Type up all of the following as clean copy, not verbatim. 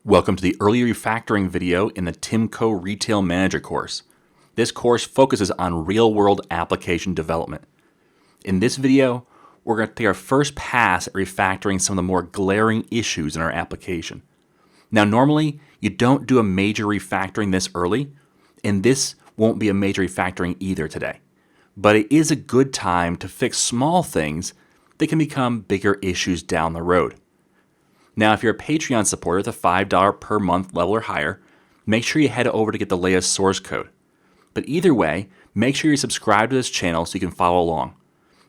Welcome to the early refactoring video in the TimCo Retail Manager course. This course focuses on real-world application development. In this video, we're going to take our first pass at refactoring some of the more glaring issues in our application. Now, normally, you don't do a major refactoring this early, and this won't be a major refactoring either today. But it is a good time to fix small things that can become bigger issues down the road. Now, if you're a Patreon supporter at the $5 per month level or higher, make sure you head over to get the latest source code. But either way, make sure you subscribe to this channel so you can follow along.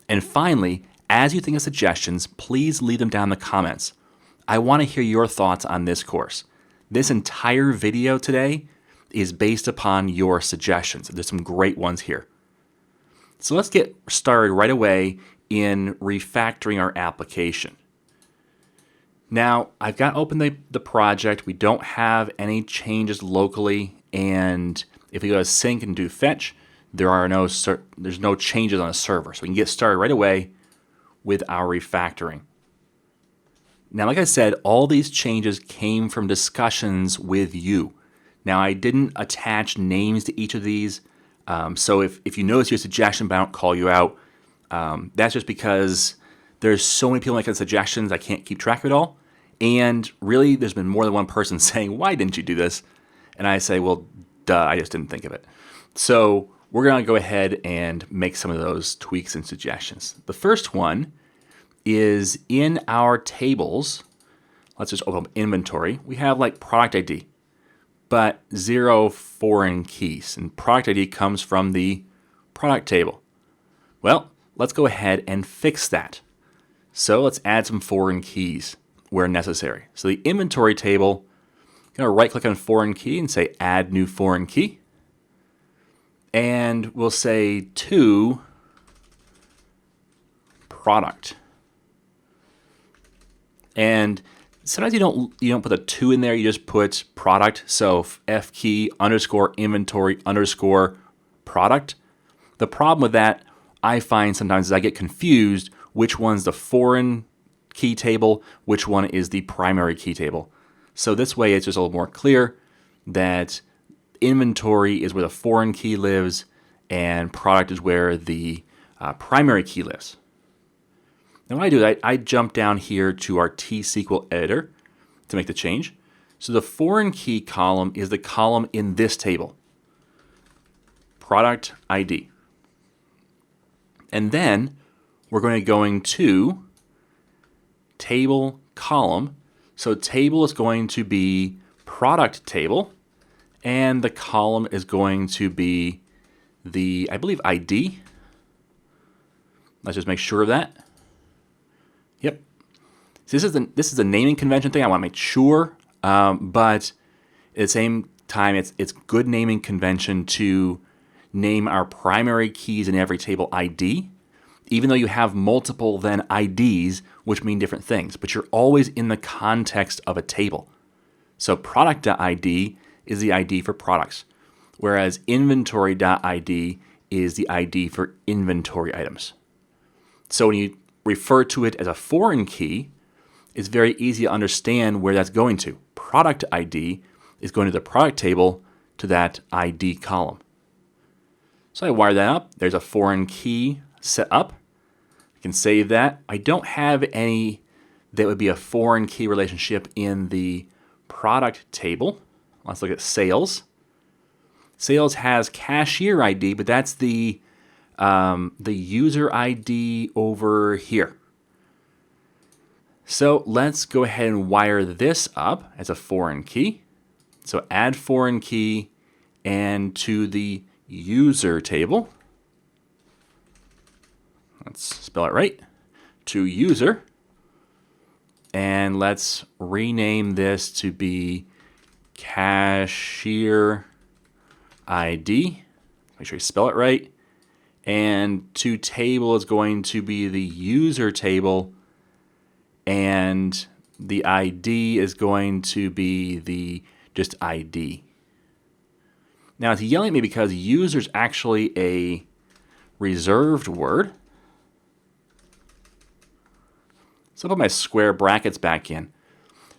And finally, as you think of suggestions, please leave them down in the comments. I want to hear your thoughts on this course. This entire video today is based upon your suggestions. There's some great ones here. So let's get started right away in refactoring our application. Now, I've got open the project. We don't have any changes locally, and if we go to sync and do fetch, there's no changes on the server. So we can get started right away with our refactoring. Now, like I said, all these changes came from discussions with you. Now, I didn't attach names to each of these, so if you notice your suggestion but I don't call you out, that's just because there's so many people making suggestions I can't keep track of it all. And really, there's been more than one person saying, why didn't you do this? And I say, well, duh, I just didn't think of it. So we're going to go ahead and make some of those tweaks and suggestions. The first one is in our tables. Let's just open up inventory. We have like product ID, but 0 foreign keys. And product ID comes from the product table. Well, let's go ahead and fix that. So let's add some foreign keys where necessary. So the inventory table, I'm going to right click on foreign key and say add new foreign key. And we'll say to product. And sometimes you don't put a to in there, you just put product. So F key underscore inventory underscore product. The problem with that I find sometimes is I get confused which one's the foreign key table, which one is the primary key table. So this way it's just a little more clear that inventory is where the foreign key lives and product is where the primary key lives. Now what I do is I jump down here to our T-SQL editor to make the change. So the foreign key column is the column in this table, product ID. And then we're going to table column. So table is going to be product table, and the column is going to be the, I believe, ID. Let's just make sure of that. Yep. So this is a naming convention thing. I want to make sure, but at the same time, it's good naming convention to name our primary keys in every table ID, even though you have multiple then IDs, which mean different things, but you're always in the context of a table. So product.id is the ID for products, whereas inventory.id is the ID for inventory items. So when you refer to it as a foreign key, it's very easy to understand where that's going to. Product ID is going to the product table to that ID column. So I wire that up. There's a foreign key set up. I can save that. I don't have any that would be a foreign key relationship in the product table. Let's look at sales. Sales has cashier ID, but that's the user ID over here. So let's go ahead and wire this up as a foreign key. So add foreign key and to the user table. Let's spell it right. To user. And let's rename this to be cashier ID. Make sure you spell it right. And to table is going to be the user table. And the ID is going to be the just ID. Now it's yelling at me because user is actually a reserved word. So I'll put my square brackets back in.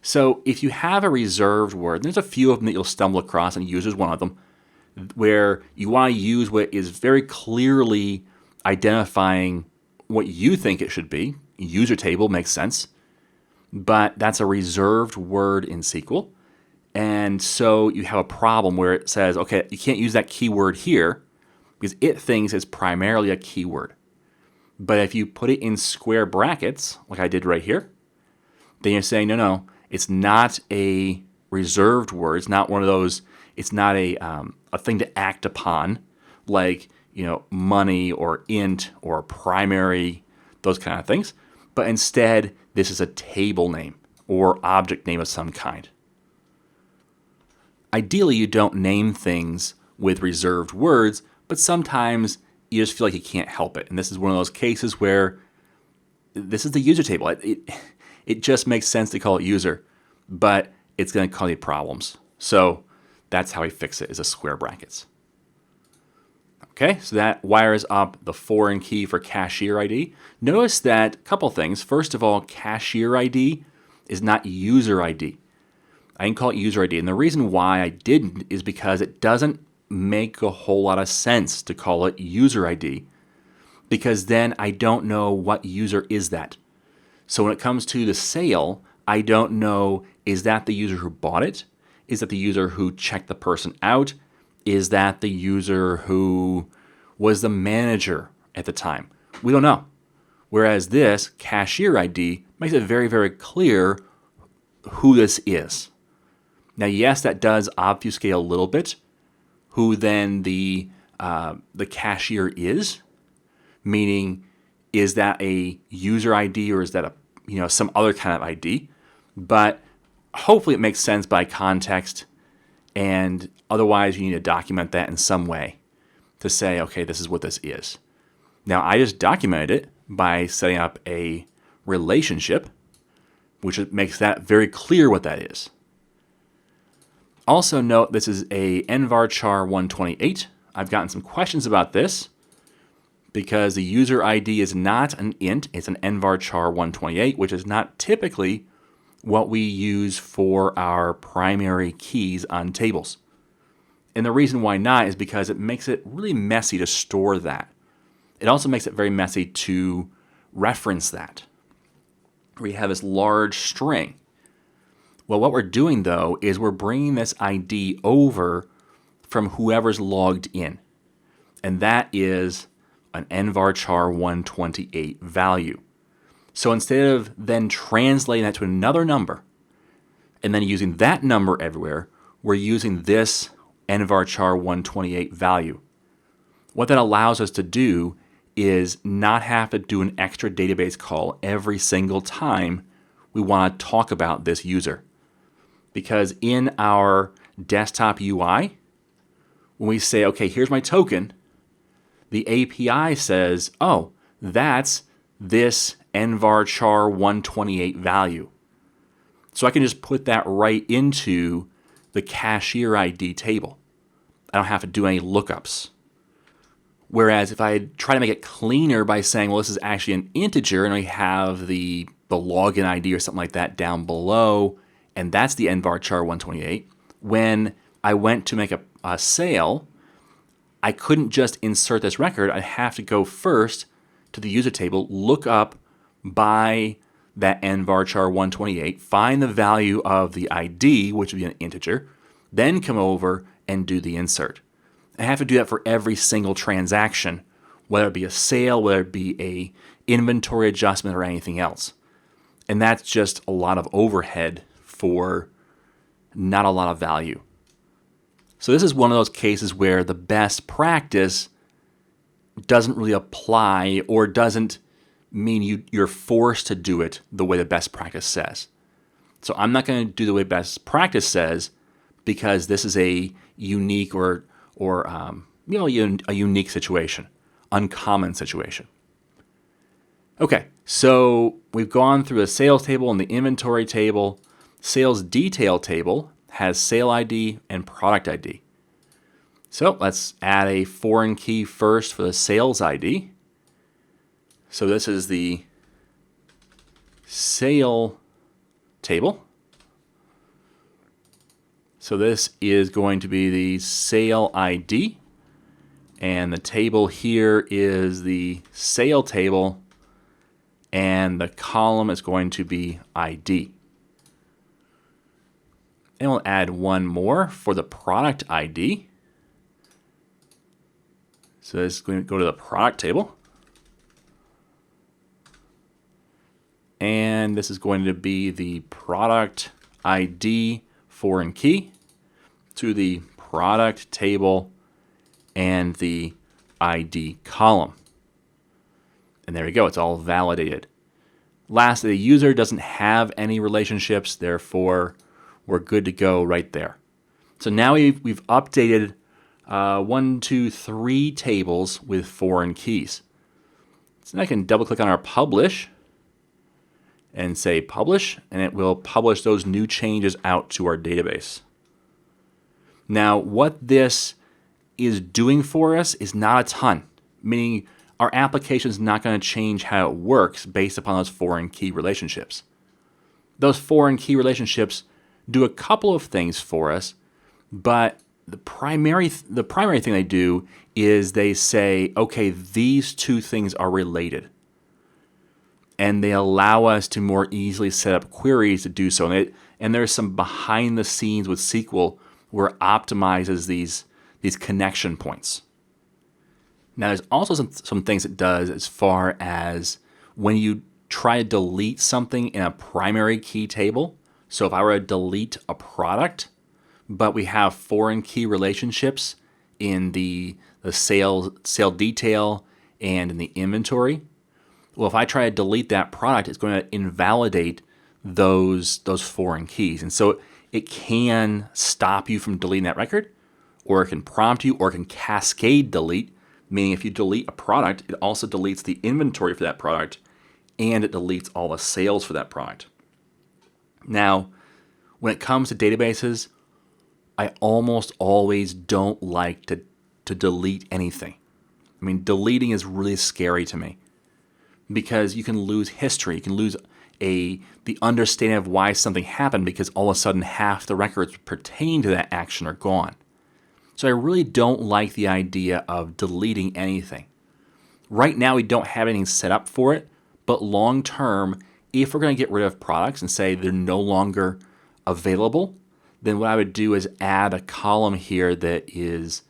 So if you have a reserved word, there's a few of them that you'll stumble across, and user is one of them, where you want to use what is very clearly identifying what you think it should be. User table makes sense, but that's a reserved word in SQL. And so you have a problem where it says, okay, you can't use that keyword here because it thinks it's primarily a keyword. But if you put it in square brackets, like I did right here, then you're saying, no, it's not a reserved word. It's not one of those, it's not a thing to act upon, like, money or int or primary, those kind of things. But instead, this is a table name or object name of some kind. Ideally, you don't name things with reserved words, but sometimes you just feel like you can't help it. And this is one of those cases where this is the user table. It just makes sense to call it user, but it's going to cause you problems. So that's how we fix it, is a square brackets. Okay, so that wires up the foreign key for cashier ID. Notice that a couple things. First of all, cashier ID is not user ID. I didn't call it user ID. And the reason why I didn't is because it doesn't make a whole lot of sense to call it user ID, because then I don't know what user is that. So when it comes to the sale, I don't know, is that the user who bought it? Is that the user who checked the person out? Is that the user who was the manager at the time? We don't know. Whereas this cashier ID makes it very, very clear who this is. Now, yes, that does obfuscate a little bit who then the cashier is, meaning is that a user ID or is that a some other kind of ID? But hopefully it makes sense by context, and otherwise you need to document that in some way to say, okay, this is what this is. Now, I just documented it by setting up a relationship, which makes that very clear what that is. Also note this is a nvarchar 128. I've gotten some questions about this because the user ID is not an int, it's an nvarchar 128, which is not typically what we use for our primary keys on tables. And the reason why not is because it makes it really messy to store that. It also makes it very messy to reference that. We have this large string. Well, what we're doing, though, is we're bringing this ID over from whoever's logged in. And that is an nvarchar 128 value. So instead of then translating that to another number and then using that number everywhere, we're using this nvarchar 128 value. What that allows us to do is not have to do an extra database call every single time we want to talk about this user. Because in our desktop UI, when we say, okay, here's my token, the API says, oh, that's this nvarchar 128 value. So I can just put that right into the cashier ID table. I don't have to do any lookups. Whereas if I try to make it cleaner by saying, well, this is actually an integer and we have the login ID or something like that down below, and that's the nvarchar 128, when I went to make a sale, I couldn't just insert this record. I'd have to go first to the user table, look up by that nvarchar 128, find the value of the ID, which would be an integer, then come over and do the insert. I have to do that for every single transaction, whether it be a sale, whether it be a inventory adjustment or anything else. And that's just a lot of overhead for not a lot of value. So this is one of those cases where the best practice doesn't really apply or doesn't mean you're forced to do it the way the best practice says. So I'm not going to do the way best practice says because this is a unique or a unique situation, uncommon situation. Okay, so we've gone through a sales table and the inventory table. Sales detail table has sale ID and product ID. So let's add a foreign key first for the sales ID. So this is the sale table. So this is going to be the sale ID, and the table here is the sale table, and the column is going to be ID. And we'll add one more for the product ID. So this is going to go to the product table. And this is going to be the product ID foreign key to the product table and the ID column. And there we go, it's all validated. Lastly, the user doesn't have any relationships, therefore we're good to go right there. So now we've updated 3 tables with foreign keys. So now I can double click on our publish and say publish, and it will publish those new changes out to our database. Now, what this is doing for us is not a ton, meaning our application is not going to change how it works based upon those foreign key relationships. Those foreign key relationships do a couple of things for us, but the primary thing they do is they say, okay, these two things are related. And they allow us to more easily set up queries to do so. And there's some behind the scenes with SQL where it optimizes these connection points. Now, there's also some things it does as far as when you try to delete something in a primary key table. So if I were to delete a product, but we have foreign key relationships in the sale detail and in the inventory, well, if I try to delete that product, it's going to invalidate those foreign keys. And so it can stop you from deleting that record, or it can prompt you, or it can cascade delete, meaning if you delete a product, it also deletes the inventory for that product, and it deletes all the sales for that product. Now, when it comes to databases, I almost always don't like to delete anything. I mean, deleting is really scary to me because you can lose history. You can lose the understanding of why something happened because all of a sudden half the records pertaining to that action are gone. So I really don't like the idea of deleting anything. Right now, we don't have anything set up for it, but long term, if we're going to get rid of products and say they're no longer available, then what I would do is add a column here that is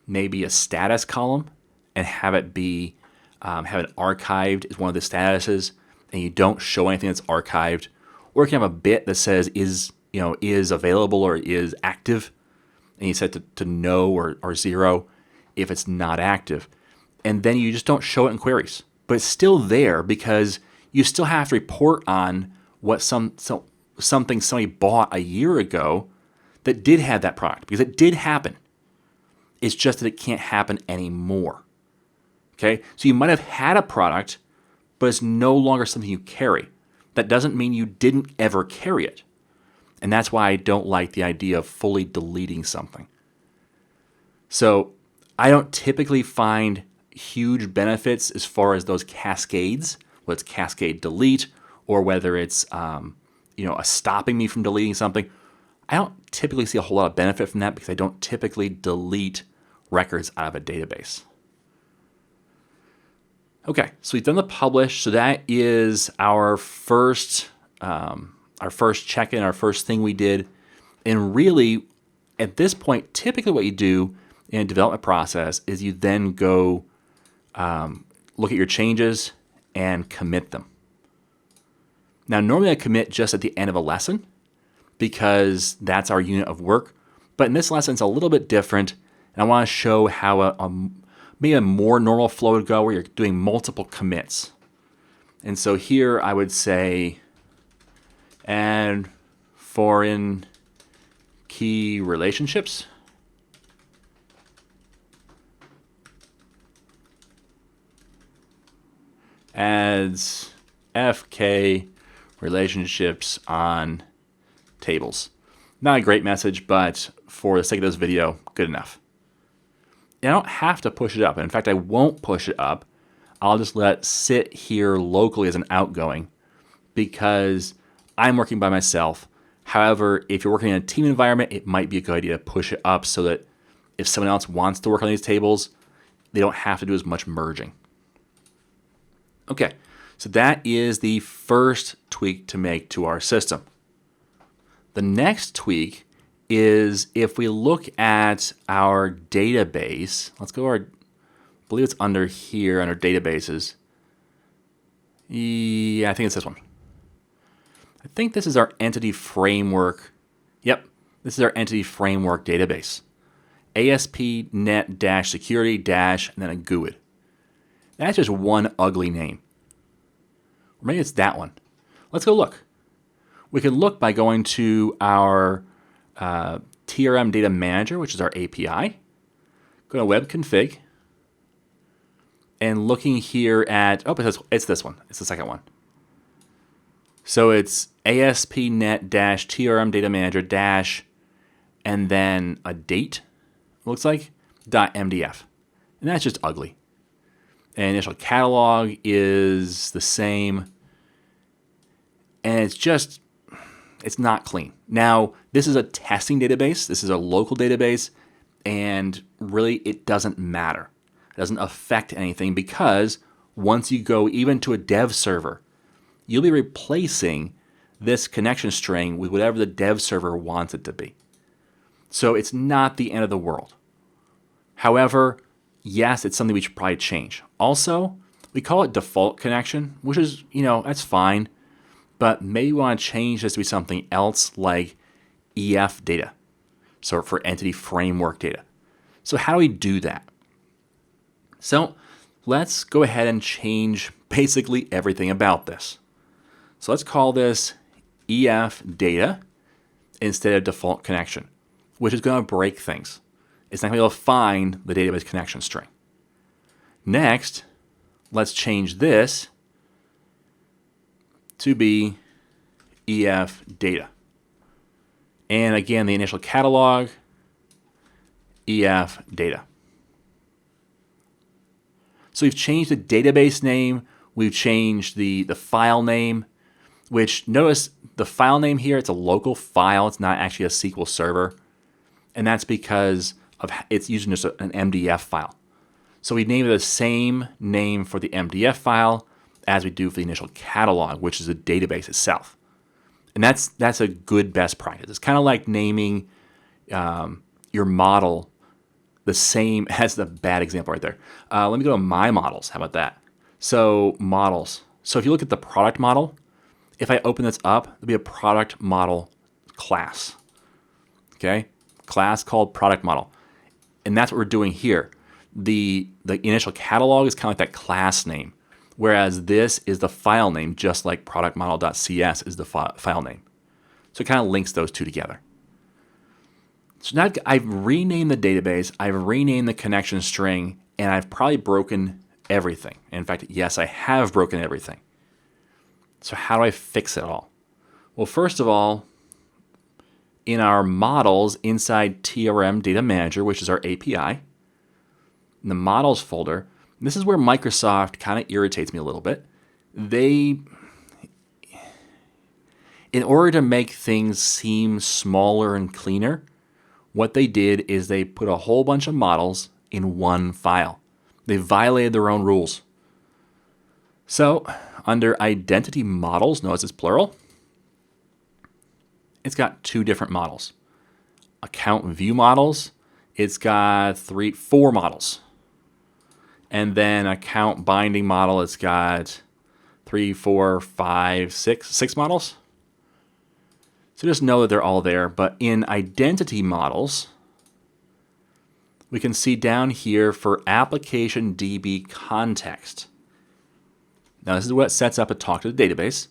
maybe a status column and have it be have it archived as one of the statuses, and you don't show anything that's archived. Or you can have a bit that says is available or is active, and you set to no or 0 if it's not active. And then you just don't show it in queries. But it's still there because you still have to report on what something somebody bought a year ago that did have that product, because it did happen. It's just that it can't happen anymore. Okay? So you might have had a product, but it's no longer something you carry. That doesn't mean you didn't ever carry it. And that's why I don't like the idea of fully deleting something. So I don't typically find huge benefits as far as those cascades, whether it's Cascade Delete or whether it's stopping me from deleting something. I don't typically see a whole lot of benefit from that because I don't typically delete records out of a database. Okay, so we've done the publish. So that is our first check-in, our first thing we did. And really, at this point, typically what you do in a development process is you then go look at your changes and commit them. Now, normally I commit just at the end of a lesson because that's our unit of work. But in this lesson, it's a little bit different. And I want to show how maybe a more normal flow would go where you're doing multiple commits. And so here I would say add foreign key relationships. Adds FK relationships on tables. Not a great message, but for the sake of this video, good enough. And I don't have to push it up. In fact, I won't push it up. I'll just let it sit here locally as an outgoing because I'm working by myself. However, if you're working in a team environment, it might be a good idea to push it up so that if someone else wants to work on these tables, they don't have to do as much merging. Okay, so that is the first tweak to make to our system. The next tweak is if we look at our database, let's go I believe it's under here, under databases. Yeah, I think it's this one. I think this is our entity framework. Yep, this is our entity framework database. ASP.NET-security- and then a GUID. That's just one ugly name. Or maybe it's that one. Let's go look. We can look by going to our TRM Data Manager, which is our API. Go to Web Config. And looking here at, it's this one. It's the second one. So it's ASP.NET-TRM Data Manager - and then a date, looks like, .mdf. And that's just ugly. And initial catalog is the same. And it's not clean. Now, this is a testing database. This is a local database. And really, it doesn't matter. It doesn't affect anything because once you go even to a dev server, you'll be replacing this connection string with whatever the dev server wants it to be. So it's not the end of the world. However, yes, it's something we should probably change. Also, we call it default connection, which is, that's fine. But maybe we want to change this to be something else like EF data. So for entity framework data. So how do we do that? So let's go ahead and change basically everything about this. So let's call this EF data instead of default connection, which is going to break things. It's not going to be able to find the database connection string. Next, let's change this to be EF data. And again, the initial catalog, EF data. So we've changed the database name, we've changed the file name, which notice the file name here, it's a local file, it's not actually a SQL server. And that's because it's using just an MDF file. So we name it the same name for the MDF file as we do for the initial catalog, which is the database itself. And that's a good best practice. It's kind of like naming your model the same. That's the bad example right there. Let me go to my models. How about that? So models. So if you look at the product model, if I open this up, there'll be a product model class. Okay, class called product model, and that's what we're doing here. The initial catalog is kind of like that class name, whereas this is the file name, just like productmodel.cs is the file name. So it kind of links those two together. So now I've renamed the database, I've renamed the connection string, and I've probably broken everything. In fact, yes, I have broken everything. So how do I fix it all? Well, first of all, in our models inside TRM Data Manager, which is our API, in the models folder, this is where Microsoft kind of irritates me a little bit. In order to make things seem smaller and cleaner, what they did is they put a whole bunch of models in one file. They violated their own rules. So under identity models, notice it's plural, it's got two different models. Account view models, it's got four models. And then account binding model, it's got 3, 4, 5, 6 models. So just know that they're all there. But in identity models, we can see down here for application DB context. Now this is what sets up a talk to the database.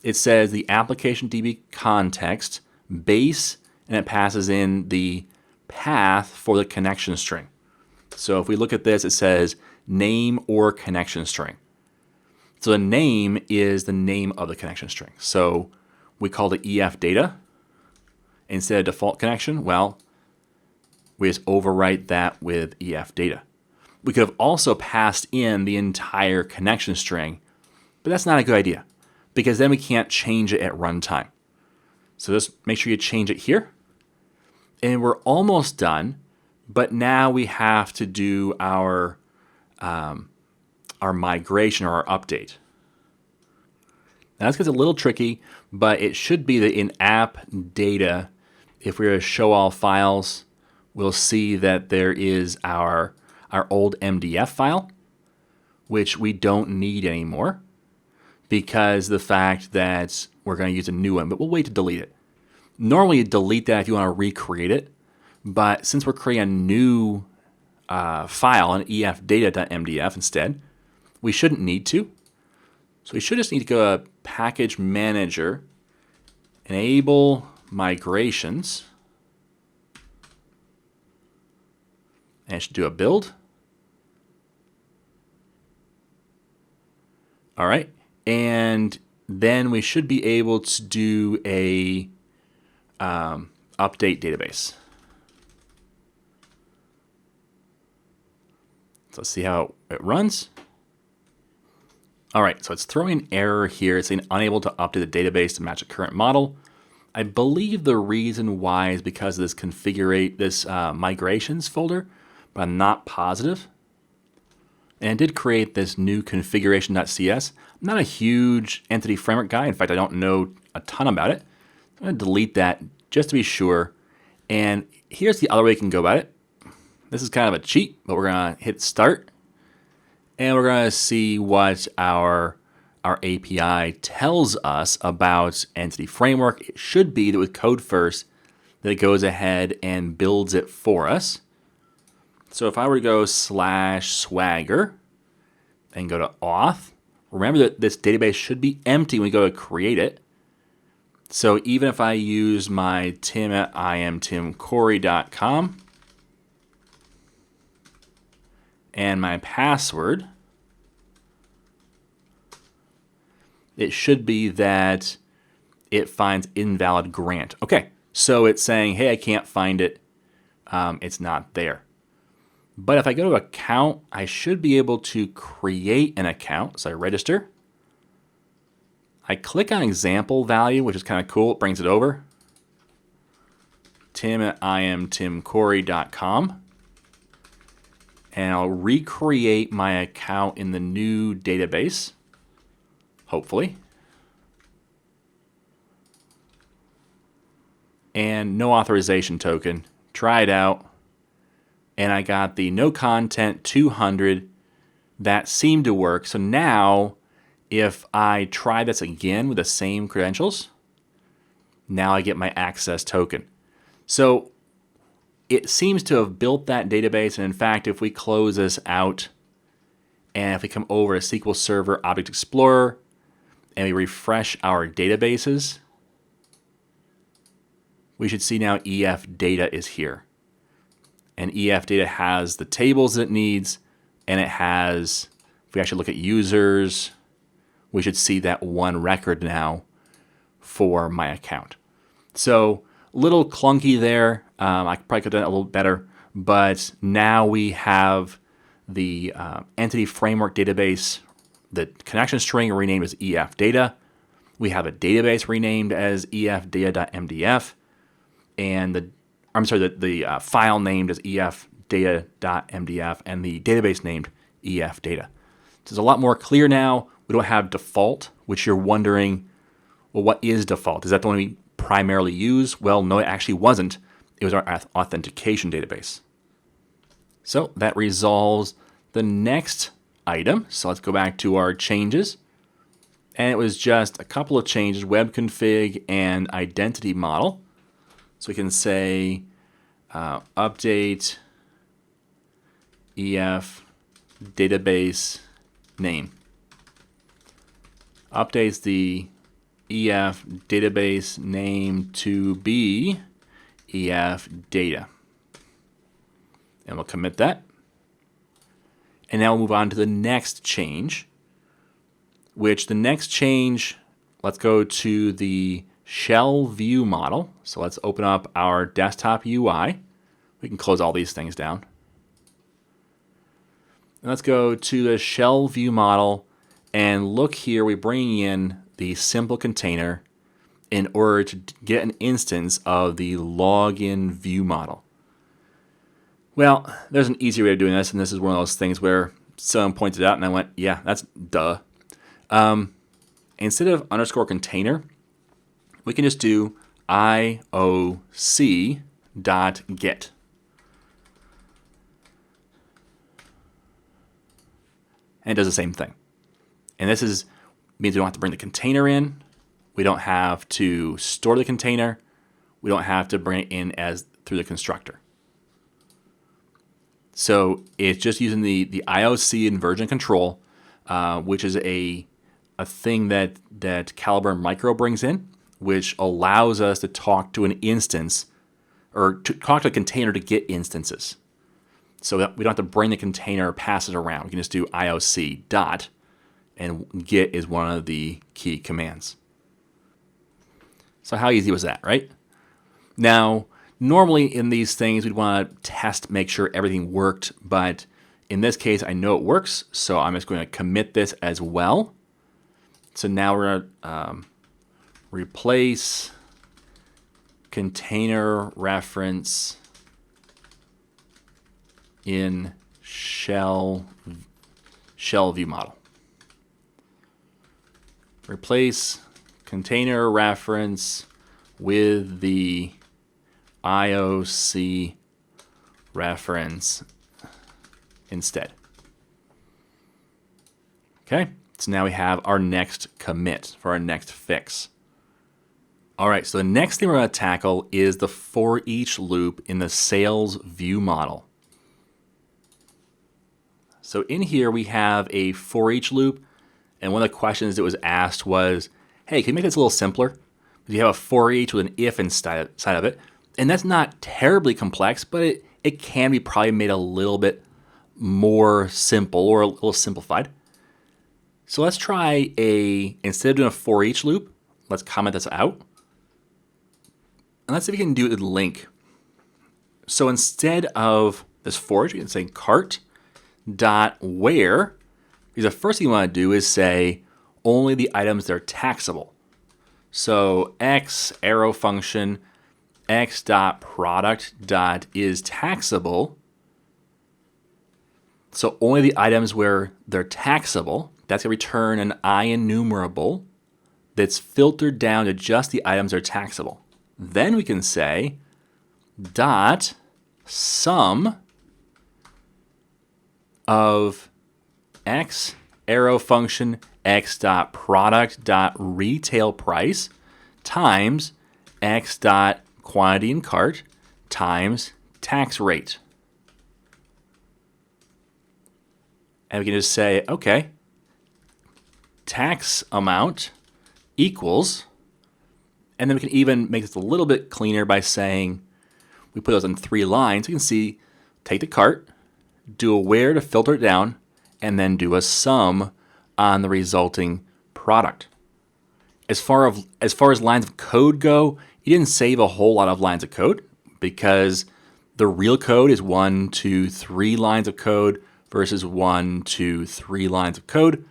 It says the application DB context base, and it passes in the path for the connection string. So if we look at this, it says name or connection string. So the name is the name of the connection string. So we call it EF data instead of default connection. Well, we just overwrite that with EF data. We could have also passed in the entire connection string, but that's not a good idea because then we can't change it at runtime. So just make sure you change it here. And we're almost done, but now we have to do our migration or our update. Now this gets a little tricky, but it should be that in app data, if we were to show all files, we'll see that there is our old MDF file, which we don't need anymore because the fact that we're going to use a new one, but we'll wait to delete it. Normally you delete that if you want to recreate it, but since we're creating a new file, an efdata.mdf instead, we shouldn't need to. So we should just need to go to Package Manager, Enable Migrations, and it should do a build. All right, and then we should be able to do a update database. So let's see how it runs. All right, so it's throwing an error here. It's saying unable to update the database to match the current model. I believe the reason why is because of this migrations folder, but I'm not positive. And it did create this new configuration.cs. I'm not a huge entity framework guy. In fact, I don't know a ton about it. I'm going to delete that just to be sure. And here's the other way you can go about it. This is kind of a cheat, but we're going to hit start. And we're going to see what our API tells us about entity framework. It should be that with code first, that it goes ahead and builds it for us. So if I were to go /swagger and go to auth, remember that this database should be empty when we go to create it. So even if I use my tim@imtimcorey.com and my password, it should be that it finds invalid grant. Okay, so it's saying, hey, I can't find it. It's not there. But if I go to account, I should be able to create an account. So I register. I click on example value, which is kind of cool. It brings it over. tim@imtimcorey.com. And I'll recreate my account in the new database, hopefully. And no authorization token. Try it out. And I got the no content 200. That seemed to work. So now, if I try this again with the same credentials, now I get my access token. So it seems to have built that database. And in fact, if we close this out, and if we come over to SQL Server Object Explorer, and we refresh our databases, we should see now EF data is here. And EF data has the tables that it needs, and it has, if we actually look at users, we should see that one record now for my account. So a little clunky there. I probably could have done it a little better, but now we have the entity framework database, the connection string renamed as EF data. We have a database renamed as efdata.mdf, and the file named as efdata.mdf, and the database named efdata. So it's a lot more clear now. We don't have default, which you're wondering, well, what is default? Is that the one we primarily use? Well, no, it actually wasn't. It was our authentication database. So that resolves the next item. So let's go back to our changes. And it was just a couple of changes, web config and identity model. So we can say update EF database name. Updates the EF database name to be EF data. And we'll commit that. And now we'll move on to the next change, which the next change, let's go to the shell view model. So let's open up our desktop UI. We can close all these things down. And let's go to the shell view model and look here. We bring in the simple container, in order to get an instance of the login view model? Well, there's an easy way of doing this, and this is one of those things where someone pointed out and I went, yeah, that's duh. Instead of underscore container, we can just do IOC.get. And it does the same thing. And this means we don't have to bring the container in. We don't have to store the container. We don't have to bring it in as through the constructor. So it's just using the IOC and version control, which is a thing that Calibre Micro brings in, which allows us to talk to an instance or to talk to a container to get instances. So that we don't have to bring the container or pass it around. We can just do IOC dot, and get is one of the key commands. So how easy was that, right? Now, normally in these things, we'd want to test, make sure everything worked. But in this case, I know it works. So I'm just going to commit this as well. So now we're going to replace container reference in shell view model. Replace container reference with the IOC reference instead. Okay, so now we have our next commit for our next fix. All right, so the next thing we're going to tackle is the for each loop in the sales view model. So in here we have a for each loop, and one of the questions that was asked was, hey, can you make this a little simpler? You have a for each with an if inside of it, and that's not terribly complex, but it can be probably made a little bit more simple or a little simplified. So let's try instead of doing a for each loop, let's comment this out. And let's see if we can do it with link. So instead of this for each, we can say cart dot where, because the first thing you want to do is say only the items that are taxable. So x arrow function x dot product dot is taxable. So only the items where they're taxable. That's going to return an IEnumerable that's filtered down to just the items that are taxable. Then we can say dot sum of x arrow function x dot product dot retail price times x dot quantity in cart times tax rate. And we can just say, okay, tax amount equals, and then we can even make this a little bit cleaner by saying, we put those in 3 lines. We can see, take the cart, do a where to filter it down, and then do a sum on the resulting product. As far as lines of code go, you didn't save a whole lot of lines of code because the real code is 1, 2, 3 lines of code versus 1, 2, 3 lines of code.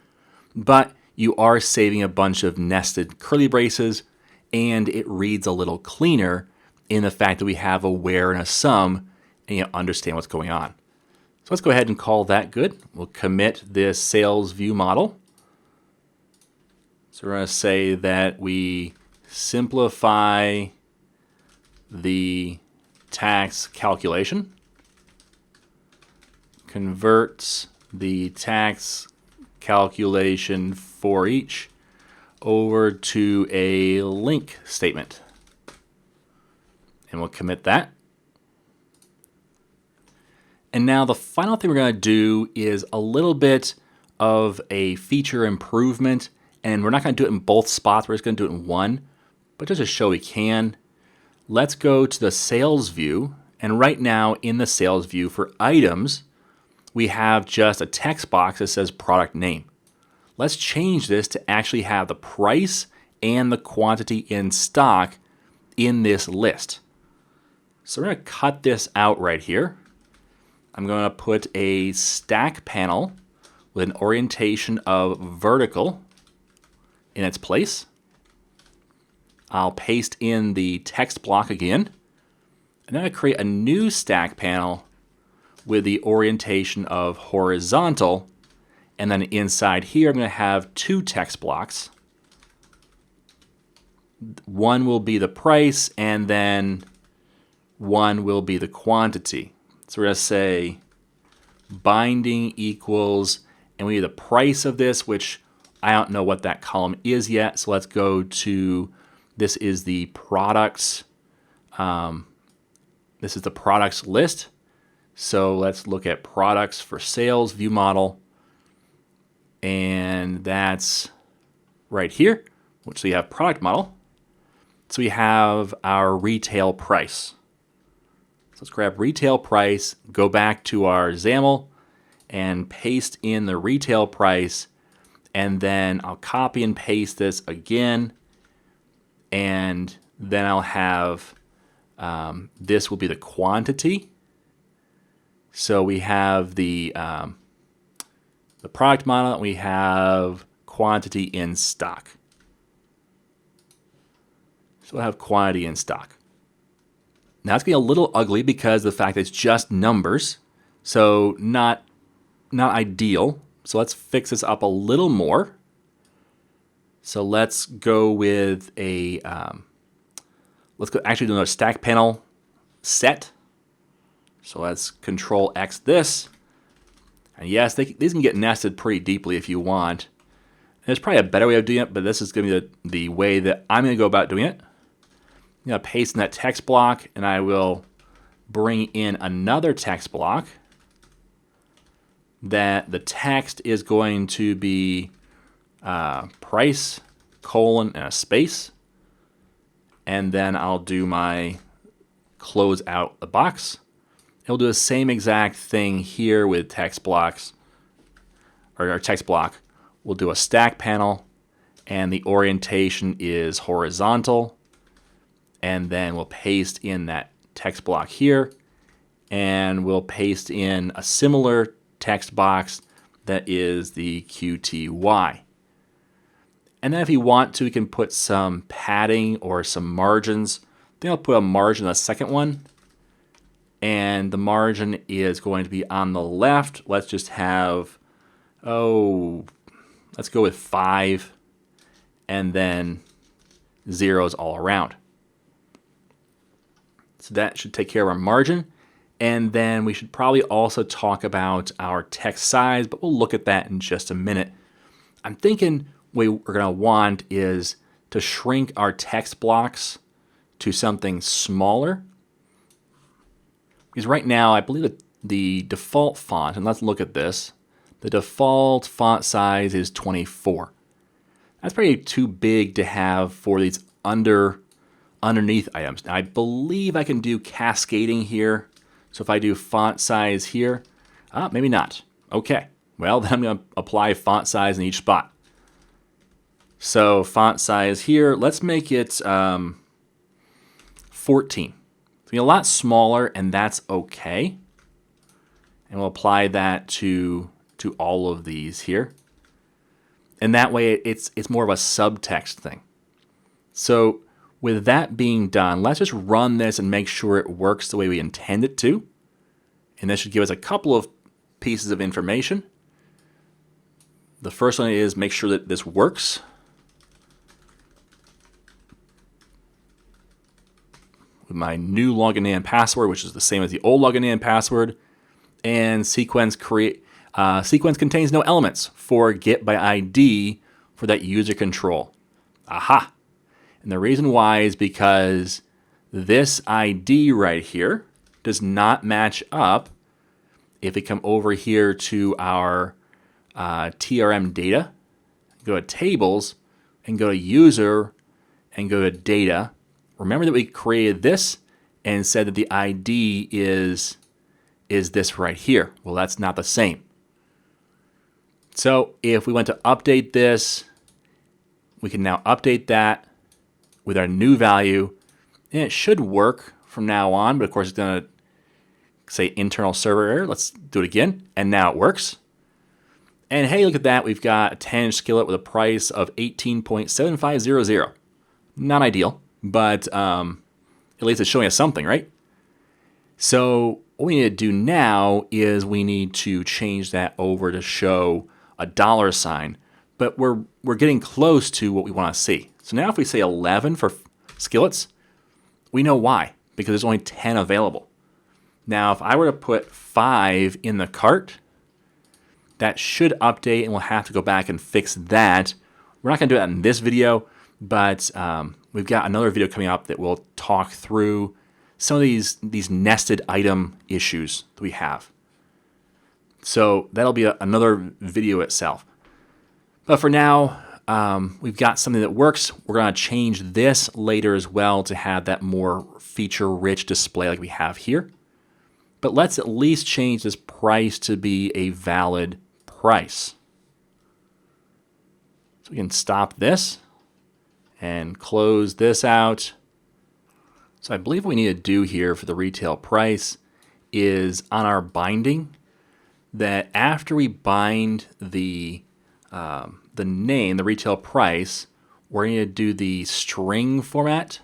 But you are saving a bunch of nested curly braces, and it reads a little cleaner in the fact that we have a where and a sum, and you understand what's going on. So let's go ahead and call that good. We'll commit this sales view model. So we're going to say that we simplify the tax calculation, converts the tax calculation for each over to a link statement. And we'll commit that. And now the final thing we're going to do is a little bit of a feature improvement. And we're not going to do it in both spots. We're just going to do it in one. But just to show we can, let's go to the sales view. And right now in the sales view for items, we have just a text box that says product name. Let's change this to actually have the price and the quantity in stock in this list. So we're going to cut this out right here. I'm going to put a stack panel with an orientation of vertical in its place. I'll paste in the text block again. And then I create a new stack panel with the orientation of horizontal. And then inside here, I'm going to have two text blocks. One will be the price, and then one will be the quantity. So we're going to say binding equals, and we need the price of this, which I don't know what that column is yet. So let's go to, this is the products. This is the products list. So let's look at products for sales view model. And that's right here, which we have product model. So we have our retail price. So let's grab retail price, go back to our XAML, and paste in the retail price. And then I'll copy and paste this again. And then I'll have, this will be the quantity. So we have the product model, and we have quantity in stock. So we'll have quantity in stock. Now it's getting a little ugly because of the fact that it's just numbers. So not ideal. So let's fix this up a little more. So let's go with a, let's go actually do another stack panel set. So let's Control X this. And yes, these can get nested pretty deeply if you want. And there's probably a better way of doing it, but this is going to be the way that I'm going to go about doing it. I'm going to paste in that text block, and I will bring in another text block that the text is going to be price, colon, and a space. And then I'll do my close out the box. It'll do the same exact thing here with text blocks, or our text block. We'll do a stack panel, and the orientation is horizontal. And then we'll paste in that text block here, and we'll paste in a similar text box that is the QTY. And then if you want to, you can put some padding or some margins. I think I'll put a margin in the second one. And the margin is going to be on the left. Let's just have, let's go with 5, and then zeros all around. So that should take care of our margin. And then we should probably also talk about our text size, but we'll look at that in just a minute. I'm thinking what we're going to want is to shrink our text blocks to something smaller. Because right now, I believe that the default font, and let's look at this, the default font size is 24. That's probably too big to have for these underneath items. Now, I believe I can do cascading here. So if I do font size here, maybe not. Okay, well, then I'm going to apply font size in each spot. So font size here, let's make it 14. It's a lot smaller, and that's okay. And we'll apply that to all of these here. And that way it's more of a subtext thing. So with that being done, let's just run this and make sure it works the way we intend it to. And this should give us a couple of pieces of information. The first one is make sure that this works. With my new login and password, which is the same as the old login and password. And sequence contains no elements for get by ID for that user control. Aha! And the reason why is because this ID right here does not match up if we come over here to our TRM data, go to tables, and go to user, and go to data. Remember that we created this and said that the ID is this right here. Well, that's not the same. So if we want to update this, we can now update that with our new value, and it should work from now on, but of course it's going to say internal server error. Let's do it again, and now it works. And hey, look at that. We've got a 10-inch skillet with a price of $18.7500. Not ideal. but at least it's showing us something, right? So what we need to do now is we need to change that over to show a $sign, but we're getting close to what we want to see. So now if we say 11 for skillets, we know why, because there's only 10 available. Now, if I were to put 5 in the cart, that should update, and we'll have to go back and fix that. We're not going to do that in this video, but we've got another video coming up that will talk through some of these nested item issues that we have. So that'll be another video itself. But for now, we've got something that works. We're going to change this later as well to have that more feature-rich display like we have here. But let's at least change this price to be a valid price. So we can stop this and close this out. So I believe what we need to do here for the retail price is on our binding, that after we bind the name, the retail price, we're going to do the string format,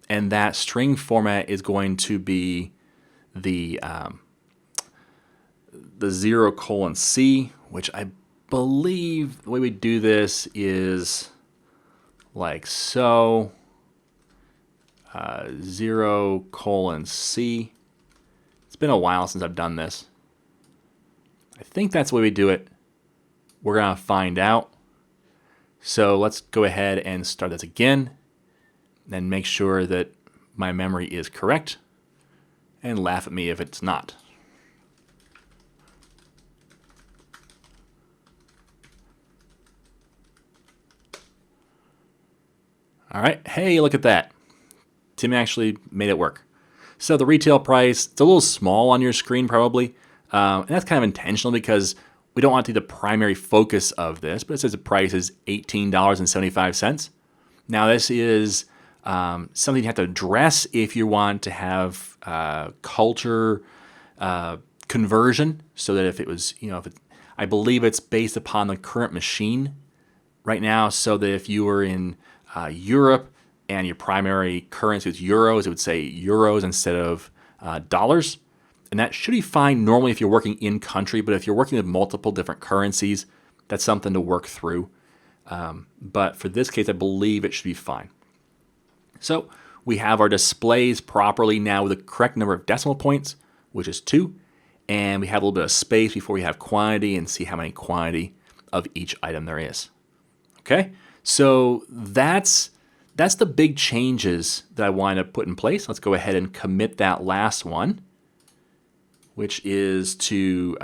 and that string format is going to be the 0:C, which I believe the way we do this is like so. 0:C. It's been a while since I've done this. I think that's the way we do it. We're going to find out. So let's go ahead and start this again and make sure that my memory is correct, and laugh at me if it's not. All right, hey, look at that. Tim actually made it work. So the retail price, it's a little small on your screen probably, and that's kind of intentional because we don't want to be the primary focus of this, but it says the price is $18.75. Now this is something you have to address if you want to have culture conversion, so that if it was, I believe it's based upon the current machine right now, so that if you were in Europe and your primary currency was euros, it would say euros instead of dollars. And that should be fine normally if you're working in country, but if you're working with multiple different currencies, that's something to work through. But for this case, I believe it should be fine. So we have our displays properly now with the correct number of decimal points, which is 2. And we have a little bit of space before we have quantity and see how many quantity of each item there is. Okay, so that's the big changes that I want to put in place. Let's go ahead and commit that last one, which is to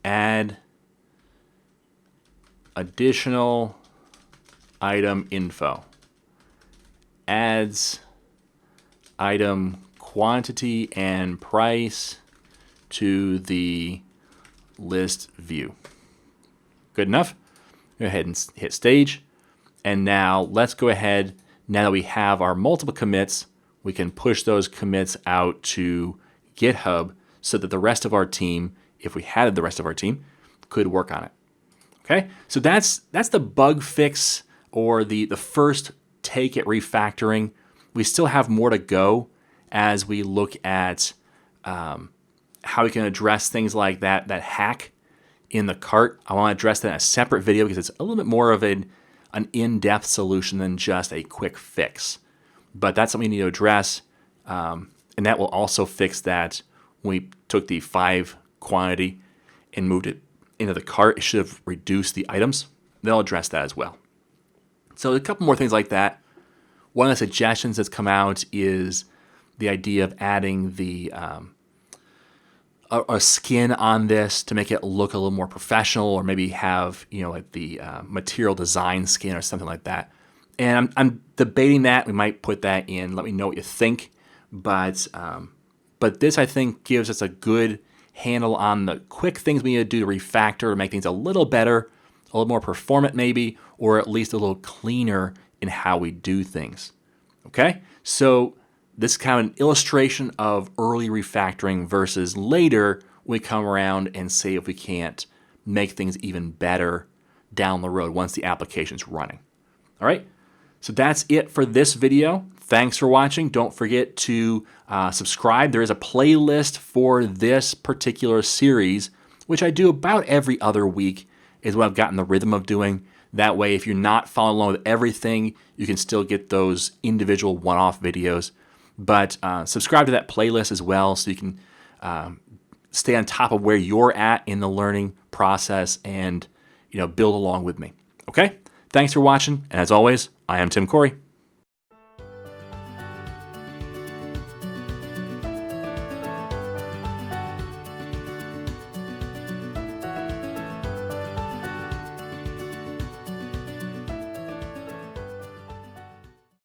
add additional item info. Adds item quantity and price to the list view. Good enough? Go ahead and hit stage. And now let's go ahead, now that we have our multiple commits, we can push those commits out to GitHub so that the rest of our team, if we had the rest of our team, could work on it. Okay, so that's the bug fix, or the first take at refactoring. We still have more to go as we look at how we can address things like that hack in the cart. I want to address that in a separate video because it's a little bit more of an in-depth solution than just a quick fix. But that's something we need to address, and that will also fix that. When we took the 5 quantity and moved it into the cart, it should have reduced the items. They'll address that as well. So a couple more things like that. One of the suggestions that's come out is the idea of adding the a skin on this to make it look a little more professional, or maybe have like the material design skin or something like that. And I'm debating that. We might put that in. Let me know what you think. But this, I think, gives us a good handle on the quick things we need to do to refactor to make things a little better, a little more performant maybe, or at least a little cleaner in how we do things. Okay, so this is kind of an illustration of early refactoring versus later we come around and say if we can't make things even better down the road once the application's running. All right, So that's it for this video. Thanks for watching. Don't forget to subscribe. There is a playlist for this particular series, which I do about every other week, is what I've gotten the rhythm of doing. That way, if you're not following along with everything, you can still get those individual one-off videos. But subscribe to that playlist as well so you can stay on top of where you're at in the learning process and build along with me. Okay? Thanks for watching, and as always, I am Tim Corey.